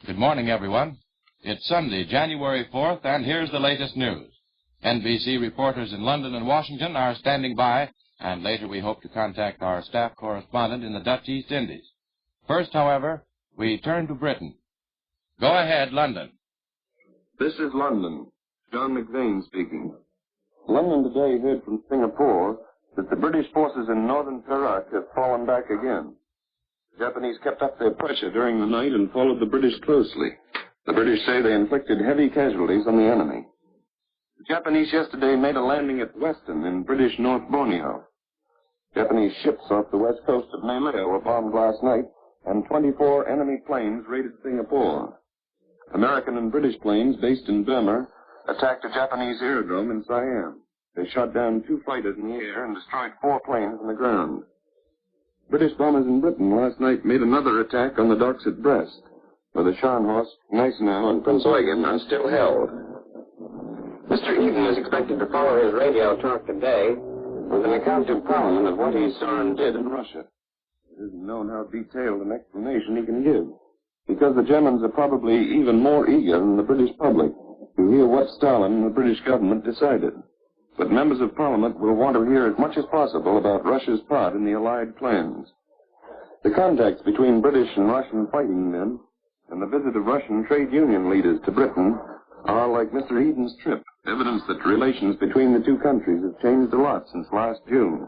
Good morning, everyone. It's Sunday, January 4th, and here's the latest news. NBC reporters in London and Washington are standing by, and later we hope to contact our staff correspondent in the Dutch East Indies. First, however, we turn to Britain. Go ahead, London. This is London. John McVane speaking. London today heard from Singapore that the British forces in northern Perak have fallen back again. The Japanese kept up their pressure during the night and followed the British closely. The British say they inflicted heavy casualties on the enemy. The Japanese yesterday made a landing at Weston in British North Borneo. Japanese ships off the west coast of Malaya were bombed last night, and 24 enemy planes raided Singapore. American and British planes based in Burma attacked a Japanese aerodrome in Siam. They shot down 2 fighters in the air and destroyed 4 planes on the ground. British bombers in Britain last night made another attack on the docks at Brest, where the Scharnhorst, Gneisenau, and Prince Eugen are still held. Mr. Eden is expected to follow his radio talk today with an account to Parliament of what he saw and did in Russia. It isn't known how detailed an explanation he can give, because the Germans are probably even more eager than the British public to hear what Stalin and the British government decided. But members of Parliament will want to hear as much as possible about Russia's part in the Allied plans. The contacts between British and Russian fighting men and the visit of Russian trade union leaders to Britain are, like Mr. Eden's trip, evidence that relations between the two countries have changed a lot since last June.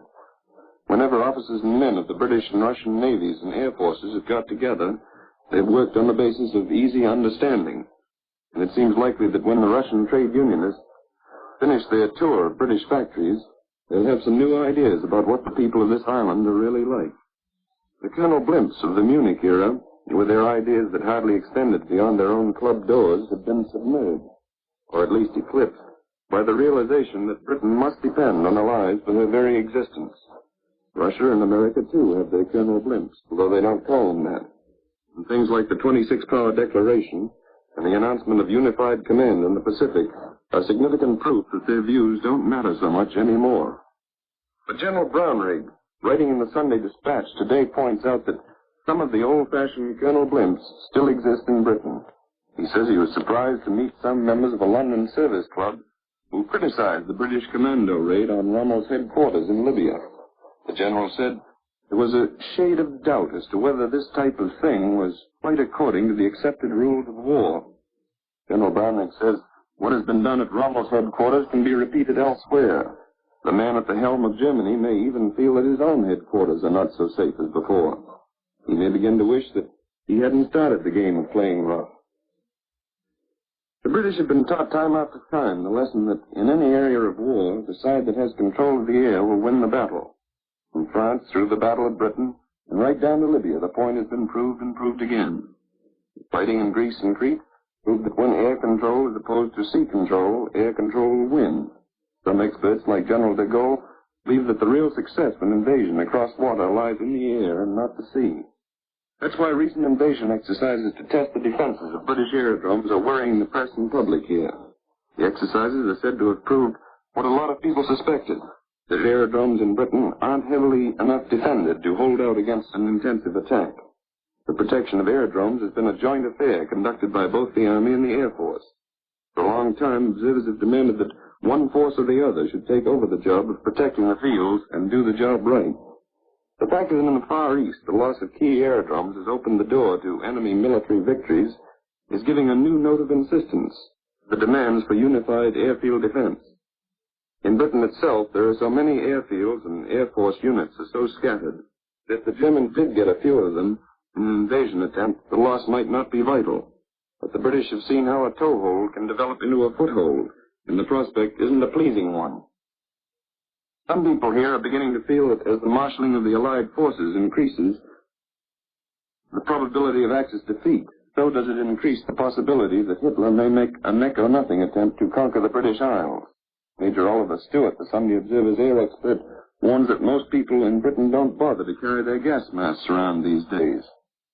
Whenever officers and men of the British and Russian navies and air forces have got together, they've worked on the basis of easy understanding. And it seems likely that when the Russian trade unionists finish their tour of British factories, they'll have some new ideas about what the people of this island are really like. The Colonel Blimps of the Munich era, with their ideas that hardly extended beyond their own club doors, have been submerged, or at least eclipsed, by the realization that Britain must depend on allies for her very existence. Russia and America, too, have their Colonel Blimps, although they don't call them that. And things like the 26-Power Declaration and the announcement of unified command in the Pacific are significant proof that their views don't matter so much anymore. But General Brownrigg, writing in the Sunday Dispatch today, points out that some of the old-fashioned Colonel Blimps still exist in Britain. He says he was surprised to meet some members of a London service club who criticized the British commando raid on Rommel's headquarters in Libya. The general said there was a shade of doubt as to whether this type of thing was quite according to the accepted rules of war. General Brownrigg says what has been done at Rommel's headquarters can be repeated elsewhere. The man at the helm of Germany may even feel that his own headquarters are not so safe as before. He may begin to wish that he hadn't started the game of playing rough. The British have been taught time after time the lesson that in any area of war, the side that has control of the air will win the battle. From France through the Battle of Britain and right down to Libya, the point has been proved and proved again. Fighting in Greece and Crete proved that when air control is opposed to sea control, air control will win. Some experts, like General de Gaulle, believe that the real success of an invasion across water lies in the air and not the sea. That's why recent invasion exercises to test the defenses of British aerodromes are worrying the press and public here. The exercises are said to have proved what a lot of people suspected, that aerodromes in Britain aren't heavily enough defended to hold out against an intensive attack. The protection of aerodromes has been a joint affair conducted by both the Army and the Air Force. For a long time, observers have demanded that one force or the other should take over the job of protecting the fields and do the job right. The fact that in the Far East the loss of key aerodromes has opened the door to enemy military victories is giving a new note of insistence, the demands for unified airfield defense. In Britain itself, there are so many airfields and Air Force units are so scattered that if the Germans did get a few of them in an invasion attempt, the loss might not be vital. But the British have seen how a toehold can develop into a foothold, and the prospect isn't a pleasing one. Some people here are beginning to feel that as the marshalling of the Allied forces increases the probability of Axis defeat, so does it increase the possibility that Hitler may make a neck-or-nothing attempt to conquer the British Isles. Major Oliver Stewart, the Sunday Observer's air expert, warns that most people in Britain don't bother to carry their gas masks around these days.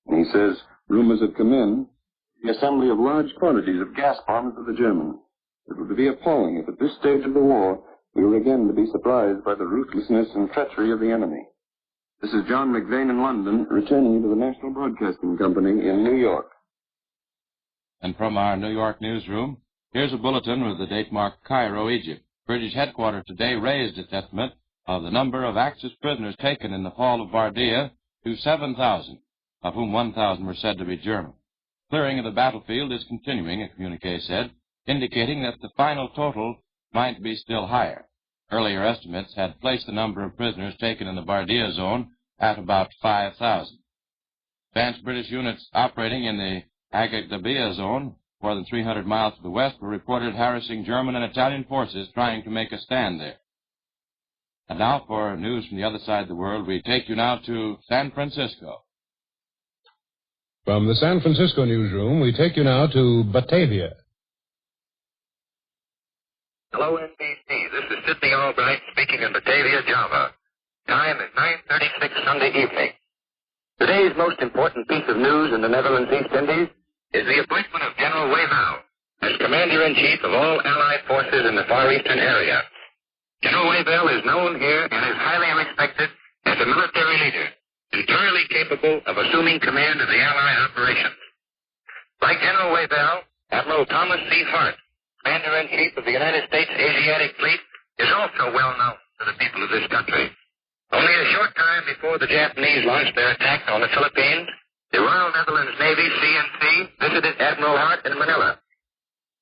And he says rumors have come in the assembly of large quantities of gas bombs for the Germans. It would be appalling if at this stage of the war we were again to be surprised by the ruthlessness and treachery of the enemy. This is John McVane in London, returning you to the National Broadcasting Company in New York. And from our New York newsroom, here's a bulletin with the date marked Cairo, Egypt. British headquarters today raised its estimate of the number of Axis prisoners taken in the fall of Bardia to 7,000, of whom 1,000 were said to be German. Clearing of the battlefield is continuing, a communique said, indicating that the final total might be still higher. Earlier estimates had placed the number of prisoners taken in the Bardia zone at about 5,000. Advanced British units operating in the Agagdabia zone, more than 300 miles to the west, were reported harassing German and Italian forces trying to make a stand there. And now for news from the other side of the world, we take you now to San Francisco. From the San Francisco newsroom, we take you now to Batavia. Hello, NBC. This is Sidney Albright speaking in Batavia, Java. Time is 9:36 Sunday evening. Today's most important piece of news in the Netherlands East Indies is the appointment of General Wavell as Commander-in-Chief of all Allied forces in the Far Eastern area. General Wavell is known here and is highly respected as a military leader, entirely capable of assuming command of the Allied operations. Like General Wavell, Admiral Thomas C. Hart, Commander-in-Chief of the United States Asiatic Fleet, is also well known to the people of this country. Only a short time before the Japanese launched their attack on the Philippines, the Royal Netherlands Navy, CNC, visited Admiral Hart in Manila.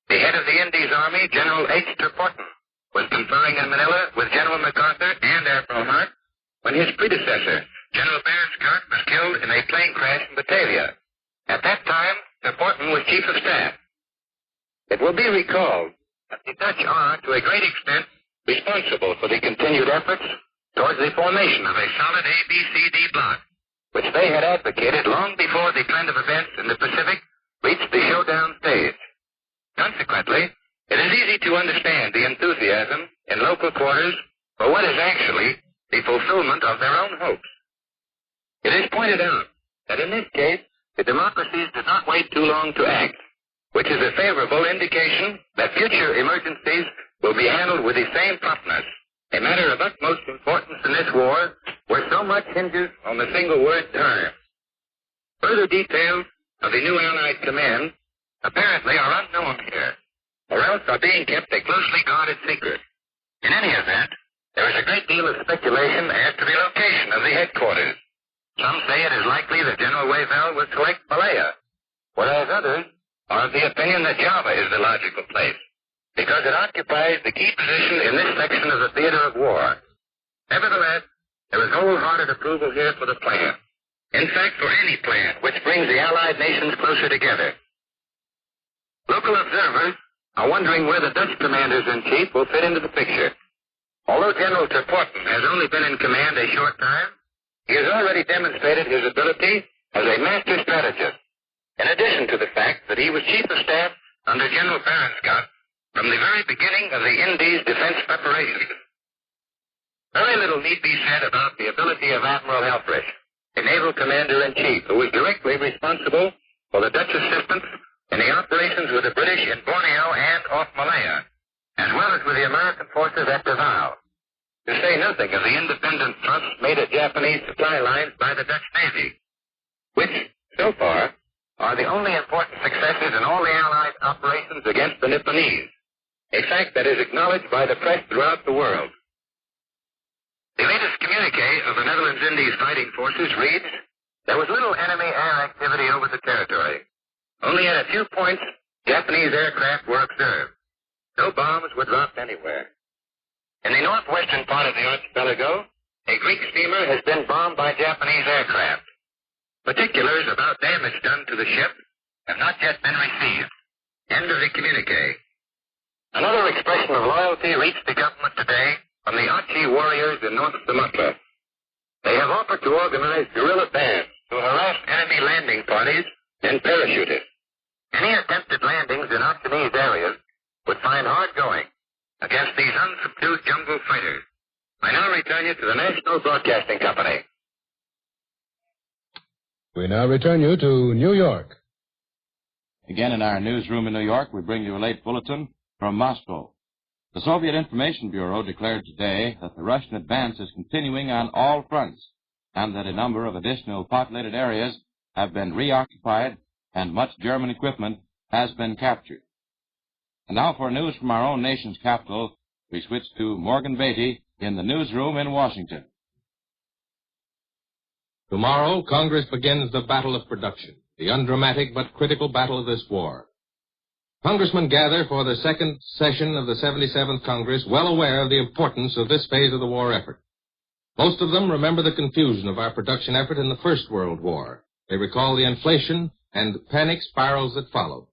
The head of the Indies Army, General H. Terporton, was conferring in Manila with General MacArthur and Admiral Hart when his predecessor, General Berensgart, was killed in a plane crash in Batavia. At that time, Terporton was Chief of Staff. It will be recalled that the Dutch are, to a great extent, responsible for the continued efforts towards the formation of a solid ABCD bloc, which they had advocated long before the trend of events in the Pacific reached the showdown stage. Consequently, it is easy to understand the enthusiasm in local quarters for what is actually the fulfillment of their own hopes. It is pointed out that in this case, the democracies did not wait too long to act, which is a favorable indication that future emergencies will be handled with the same promptness, a matter of utmost importance in this war, where so much hinges on the single word term. Further details of the new Allied command apparently are unknown here, or else are being kept a closely guarded secret. In any event, there is a great deal of speculation as to the location of the headquarters. Some say it is likely that General Wavell will select Malaya, whereas others are of the opinion that Java is the logical place, because it occupies the key position in this section of the theater of war. Nevertheless, there is wholehearted approval here for the plan. In fact, for any plan which brings the Allied nations closer together. Local observers are wondering where the Dutch commanders-in-chief will fit into the picture. Although General Terporton has only been in command a short time, he has already demonstrated his ability as a master strategist, in addition to the fact that he was Chief of Staff under General Berensgart from the very beginning of the Indies defense preparations. Very little need be said about the ability of Admiral Helfrich, the naval commander-in-chief, who was directly responsible for the Dutch assistance in the operations with the British in Borneo and off Malaya, as well as with the American forces at Davao, to say nothing of the independent thrusts made at Japanese supply lines by the Dutch Navy, which, so far, are the only important successes in all the Allied operations against the Nipponese, a fact that is acknowledged by the press throughout the world. The latest communique of the Netherlands Indies fighting forces reads, there was little enemy air activity over the territory. Only at a few points, Japanese aircraft were observed. No bombs were dropped anywhere. In the northwestern part of the archipelago, a Greek steamer has been bombed by Japanese aircraft. Particulars about damage done to the ship have not yet been received. End of the communique. Another expression of loyalty reached the government today from the Aceh warriors in North Sumatra. They have offered to organize guerrilla bands to harass enemy landing parties and parachutists. Any attempted landings in Aceh areas would find hard going against these unsubdued jungle fighters. I now return you to the National Broadcasting Company. We now return you to New York. Again in our newsroom in New York, we bring you a late bulletin from Moscow. The Soviet Information Bureau declared today that the Russian advance is continuing on all fronts and that a number of additional populated areas have been reoccupied and much German equipment has been captured. And now for news from our own nation's capital, we switch to Morgan Beatty in the newsroom in Washington. Tomorrow, Congress begins the battle of production, the undramatic but critical battle of this war. Congressmen gather for the second session of the 77th Congress, well aware of the importance of this phase of the war effort. Most of them remember the confusion of our production effort in the First World War. They recall the inflation and panic spirals that followed.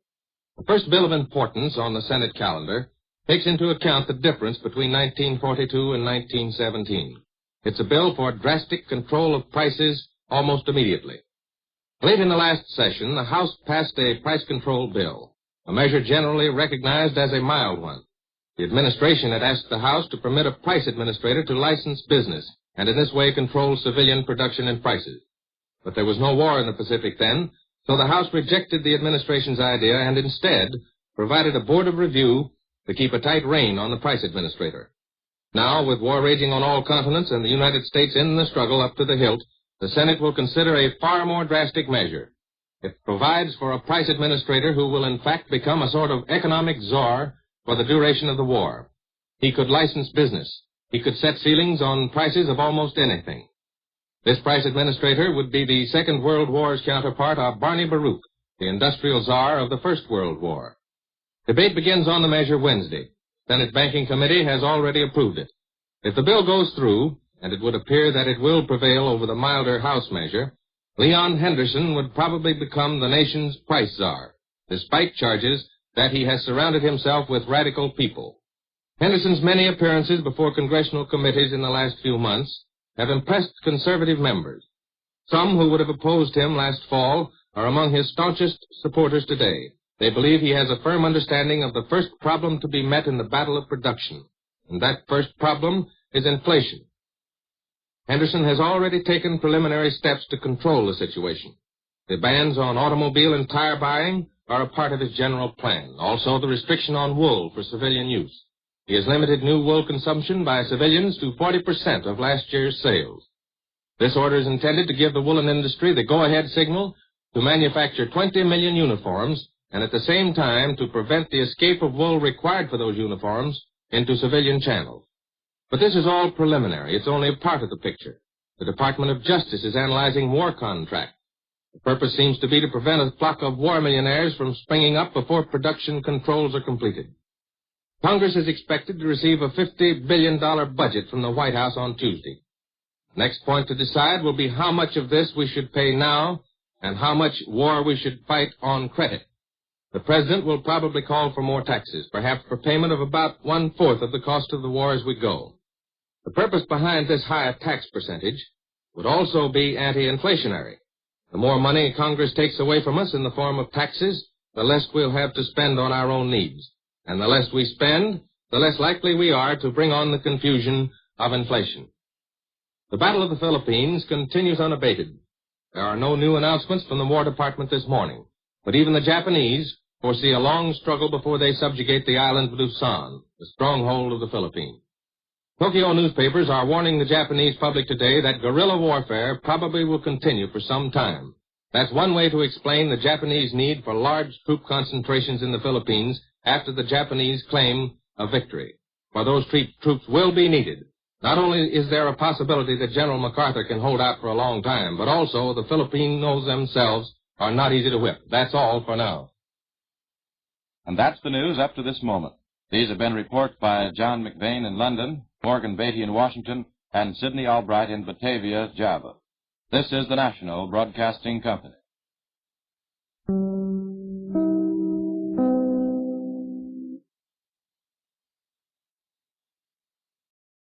The first bill of importance on the Senate calendar takes into account the difference between 1942 and 1917. It's a bill for drastic control of prices almost immediately. Late in the last session, the House passed a price control bill, a measure generally recognized as a mild one. The administration had asked the House to permit a price administrator to license business and in this way control civilian production and prices. But there was no war in the Pacific then, so the House rejected the administration's idea and instead provided a board of review to keep a tight rein on the price administrator. Now, with war raging on all continents and the United States in the struggle up to the hilt, the Senate will consider a far more drastic measure. It provides for a price administrator who will in fact become a sort of economic czar for the duration of the war. He could license business. He could set ceilings on prices of almost anything. This price administrator would be the Second World War's counterpart of Barney Baruch, the industrial czar of the First World War. Debate begins on the measure Wednesday. Senate Banking Committee has already approved it. If the bill goes through, and it would appear that it will prevail over the milder House measure, Leon Henderson would probably become the nation's price czar, despite charges that he has surrounded himself with radical people. Henderson's many appearances before congressional committees in the last few months have impressed conservative members. Some who would have opposed him last fall are among his staunchest supporters today. They believe he has a firm understanding of the first problem to be met in the battle of production, and that first problem is inflation. Henderson has already taken preliminary steps to control the situation. The bans on automobile and tire buying are a part of his general plan. Also, the restriction on wool for civilian use. He has limited new wool consumption by civilians to 40% of last year's sales. This order is intended to give the woolen industry the go-ahead signal to manufacture 20 million uniforms and at the same time to prevent the escape of wool required for those uniforms into civilian channels. But this is all preliminary. It's only a part of the picture. The Department of Justice is analyzing war contracts. The purpose seems to be to prevent a flock of war millionaires from springing up before production controls are completed. Congress is expected to receive a $50 billion budget from the White House on Tuesday. The next point to decide will be how much of this we should pay now and how much war we should fight on credit. The President will probably call for more taxes, perhaps for payment of about 1/4 of the cost of the war as we go. The purpose behind this higher tax percentage would also be anti-inflationary. The more money Congress takes away from us in the form of taxes, the less we'll have to spend on our own needs. And the less we spend, the less likely we are to bring on the confusion of inflation. The Battle of the Philippines continues unabated. There are no new announcements from the War Department this morning, but even the Japanese foresee a long struggle before they subjugate the island of Luzon, the stronghold of the Philippines. Tokyo newspapers are warning the Japanese public today that guerrilla warfare probably will continue for some time. That's one way to explain the Japanese need for large troop concentrations in the Philippines after the Japanese claim a victory. For those troops will be needed. Not only is there a possibility that General MacArthur can hold out for a long time, but also the Filipinos themselves are not easy to whip. That's all for now. And that's the news up to this moment. These have been reports by John McVane in London, Morgan Beatty in Washington, and Sidney Albright in Batavia, Java. This is the National Broadcasting Company.